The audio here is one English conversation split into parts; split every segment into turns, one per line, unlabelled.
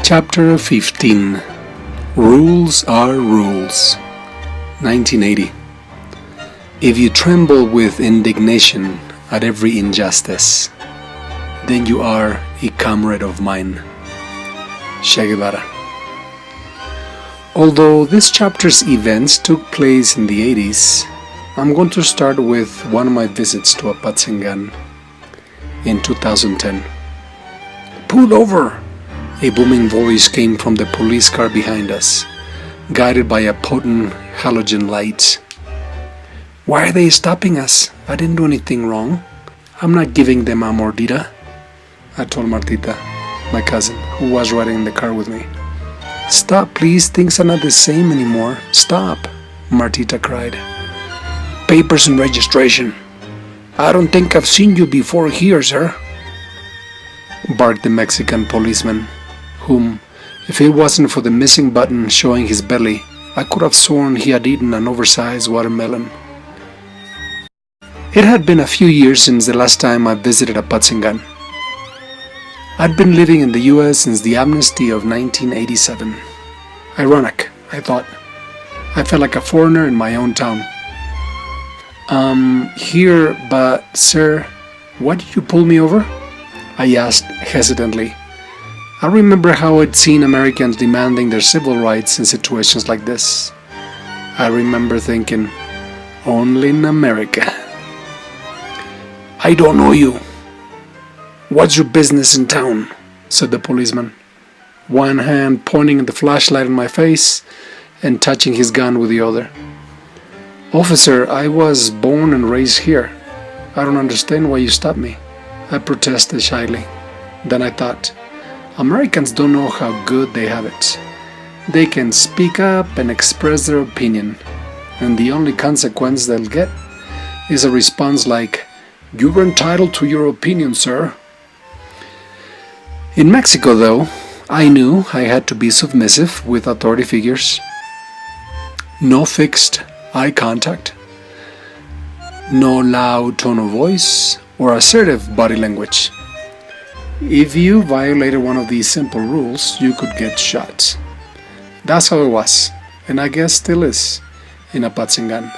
Chapter 15. Rules are rules. 1980. If you tremble with indignation at every injustice, then you are a comrade of mine. Che Guevara. Although this chapter's events took place in the 80s, I'm going to start with one of my visits to Apatzingan in 2010. Pull over! A booming voice came from the police car behind us, guided by a potent halogen light. Why are they stopping us? I didn't do anything wrong. I'm not giving them a mordida, I told Martita, my cousin, who was riding in the car with me. Stop, please. Things are not the same anymore. Stop, Martita cried. Papers and registration. I don't think I've seen you before here, sir, barked the Mexican policeman, whom, if it wasn't for the missing button showing his belly, I could have sworn he had eaten an oversized watermelon. It had been a few years since the last time I visited Apatzingan. I'd been living in the US since the amnesty of 1987. Ironic, I thought. I felt like a foreigner in my own town. Here, but sir, why did you pull me over? I asked hesitantly. I remember how I'd seen Americans demanding their civil rights in situations like this. I remember thinking, only in America. I don't know you. What's your business in town? Said the policeman, one hand pointing the flashlight in my face and touching his gun with the other. Officer, I was born and raised here. I don't understand why you stopped me, I protested shyly. Then I thought, Americans don't know how good they have it. They can speak up and express their opinion, and the only consequence they'll get is a response like, "You're entitled to your opinion, sir." In Mexico, though, I knew I had to be submissive with authority figures. No fixed eye contact, no loud tone of voice, or assertive body language. If you violated one of these simple rules, you could get shot. That's how it was, and I guess still is, in Apatzingan.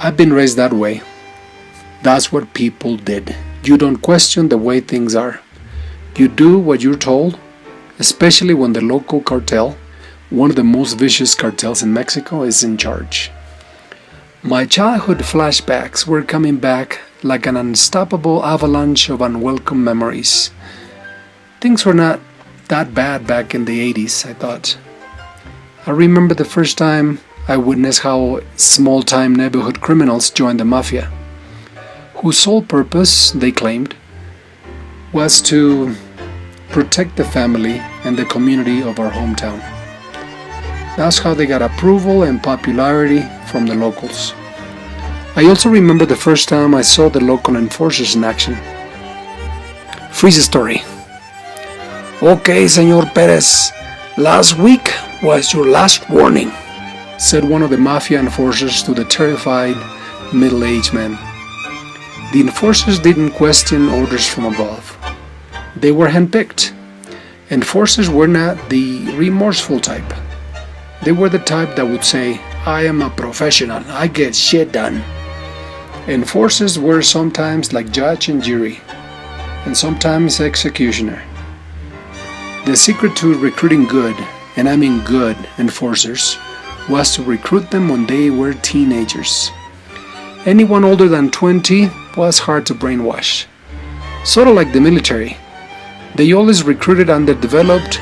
I've been raised that way. That's what people did. You don't question the way things are. You do what you're told, especially when the local cartel, one of the most vicious cartels in Mexico, is in charge. My childhood flashbacks were coming back like an unstoppable avalanche of unwelcome memories. Things were not that bad back in the 80s, I thought. I remember the first time I witnessed how small-time neighborhood criminals joined the mafia, whose sole purpose, they claimed, was to protect the family and the community of our hometown. That's how they got approval and popularity from the locals. I also remember the first time I saw the local enforcers in action. Freeze story. Okay, Senor Perez, last week was your last warning, said one of the mafia enforcers to the terrified middle-aged man. The enforcers didn't question orders from above. They were handpicked. Enforcers were not the remorseful type. They were the type that would say, I am a professional, I get shit done. Enforcers were sometimes like judge and jury, and sometimes executioner. The secret to recruiting good, and I mean good, enforcers, was to recruit them when they were teenagers. Anyone older than 20 was hard to brainwash. Sort of like the military. They always recruited underdeveloped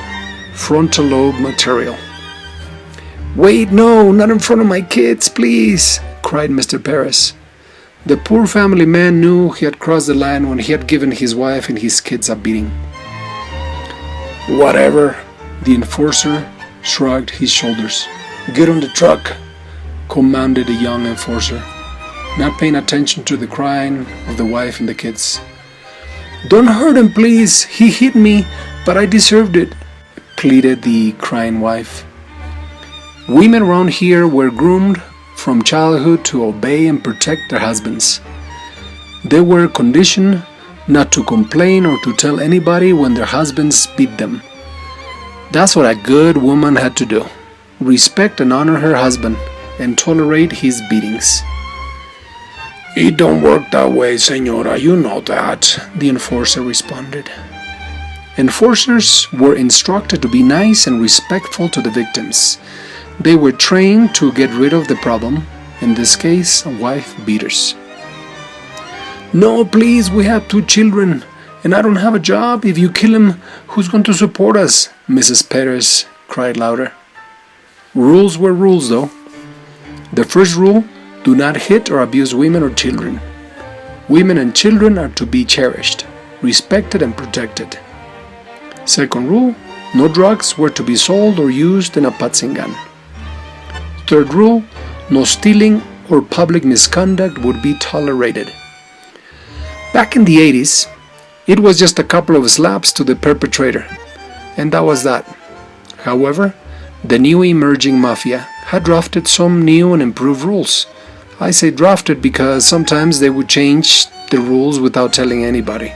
frontal lobe material. Wait, no, not in front of my kids, please, cried Mr. Perez. The poor family man knew he had crossed the line when he had given his wife and his kids a beating. Whatever, the enforcer shrugged his shoulders. Get on the truck, commanded the young enforcer, not paying attention to the crying of the wife and the kids. Don't hurt him, please. He hit me, but I deserved it, pleaded the crying wife. Women around here were groomed from childhood to obey and protect their husbands. They were conditioned not to complain or to tell anybody when their husbands beat them, That's what a good woman had to do. Respect and honor her husband and tolerate his beatings. It don't work that way, senora, you know that, the enforcer responded. Enforcers were instructed to be nice and respectful to the victims. They were trained to get rid of the problem, in this case, wife beaters. No, please, we have 2 children, and I don't have a job. If you kill him, who's going to support us? Mrs. Perez cried louder. Rules were rules, though. The first rule, do not hit or abuse women or children. Women and children are to be cherished, respected, and protected. Second rule, no drugs were to be sold or used in a patsingan. Third rule, no stealing or public misconduct would be tolerated. Back in the 80s, it was just a couple of slaps to the perpetrator, and that was that. However, the new emerging mafia had drafted some new and improved rules. I say drafted because sometimes they would change the rules without telling anybody.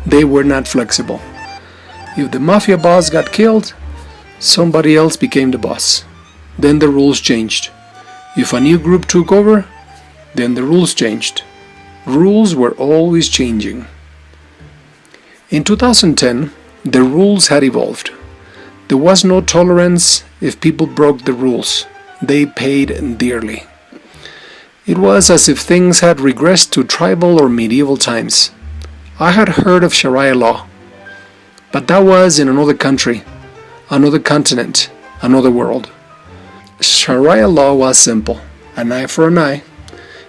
They were not flexible. If the mafia boss got killed, somebody else became the boss. Then the rules changed. If a new group took over, then the rules changed. Rules were always changing. In 2010, the rules had evolved. There was no tolerance if people broke the rules. They paid dearly. It was as if things had regressed to tribal or medieval times. I had heard of Sharia law, but that was in another country, another continent, another world. Sharia law was simple, an eye for an eye.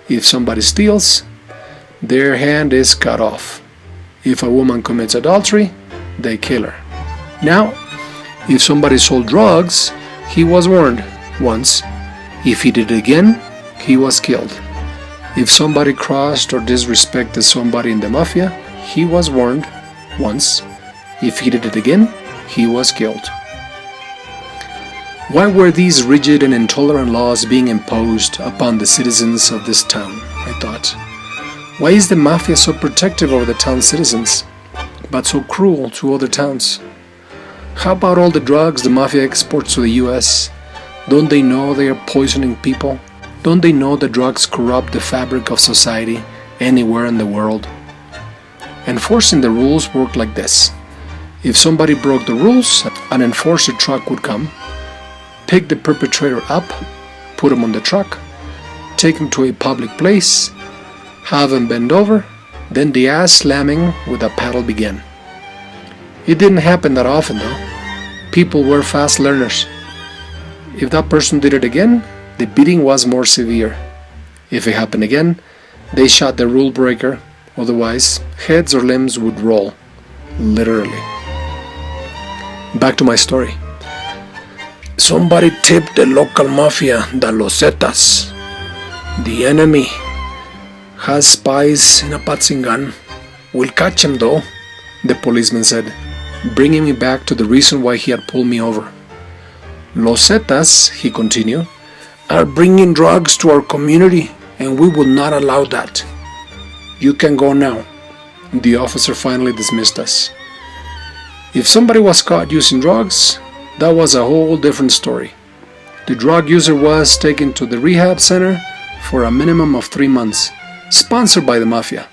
If somebody steals, their hand is cut off. If a woman commits adultery, they kill her. Now, if somebody sold drugs, he was warned once. If he did it again, he was killed. If somebody crossed or disrespected somebody in the mafia, he was warned once. If he did it again, he was killed. Why were these rigid and intolerant laws being imposed upon the citizens of this town? I thought. Why is the mafia so protective over the town's citizens, but so cruel to other towns? How about all the drugs the mafia exports to the US? Don't they know they are poisoning people? Don't they know that drugs corrupt the fabric of society anywhere in the world? Enforcing the rules worked like this. If somebody broke the rules, an enforcer truck would come, pick the perpetrator up, put him on the truck, take him to a public place, have him bend over, then the ass slamming with a paddle began. It didn't happen that often though. People were fast learners. If that person did it again, the beating was more severe. If it happened again, they shot the rule breaker, otherwise heads or limbs would roll, literally. Back to my story. Somebody tipped the local mafia, the Los Zetas. The enemy has spies in a patsingan. We'll catch him though, the policeman said, bringing me back to the reason why he had pulled me over. Los Zetas, he continued, are bringing drugs to our community and we will not allow that. You can go now. The officer finally dismissed us. If somebody was caught using drugs, that was a whole different story. The drug user was taken to the rehab center for a minimum of 3 months, sponsored by the mafia,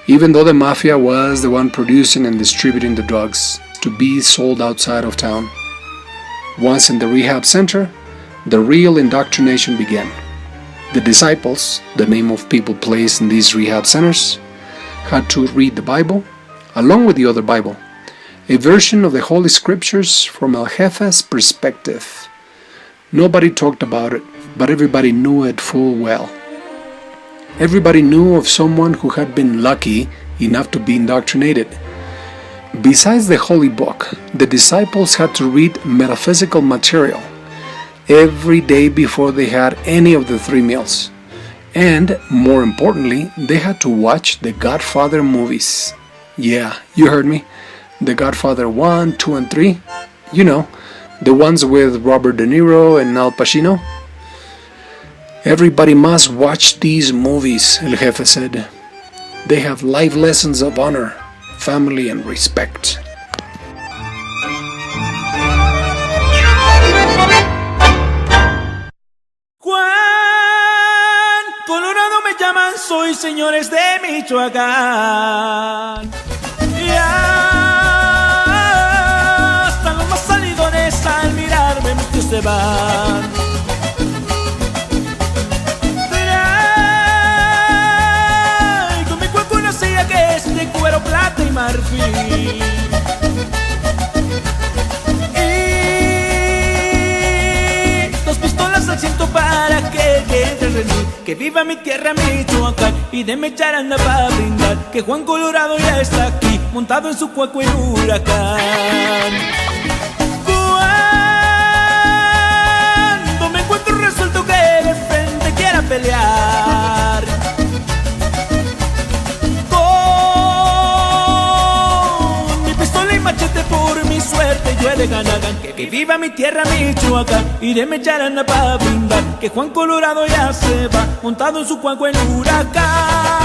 even though the mafia was the one producing and distributing the drugs to be sold outside of town. Once in the rehab center, the real indoctrination began. The disciples, the name of people placed in these rehab centers, had to read the Bible, along with the other Bible, a version of the Holy Scriptures from El Jefe's perspective. Nobody talked about it, but everybody knew it full well. Everybody knew of someone who had been lucky enough to be indoctrinated. Besides the Holy Book, the disciples had to read metaphysical material every day before they had any of the 3 meals. And, more importantly, they had to watch the Godfather movies. Yeah, you heard me. The Godfather 1, 2, and 3. You know, the ones with Robert De Niro and Al Pacino. Everybody must watch these movies, El Jefe said. They have life lessons of honor, family, and respect.
y señores de Michoacán. Ya hasta los más salidones al mirarme muchos se van. Traigo mi cuerpo una silla que es de cuero, plata y marfil. Siento para que quede rendir, que viva mi tierra Michoacán y deme charanda para brindar, que Juan Colorado ya está aquí, montado en su cuaco en huracán. Cuando me encuentro resuelto que de frente quiera pelear, con mi pistola y machete por mi suerte yo he de ganar. Que viva mi tierra Michoacán y deme charanda para brindar, que Juan Colorado ya se va, montado en su cuaco en huracán.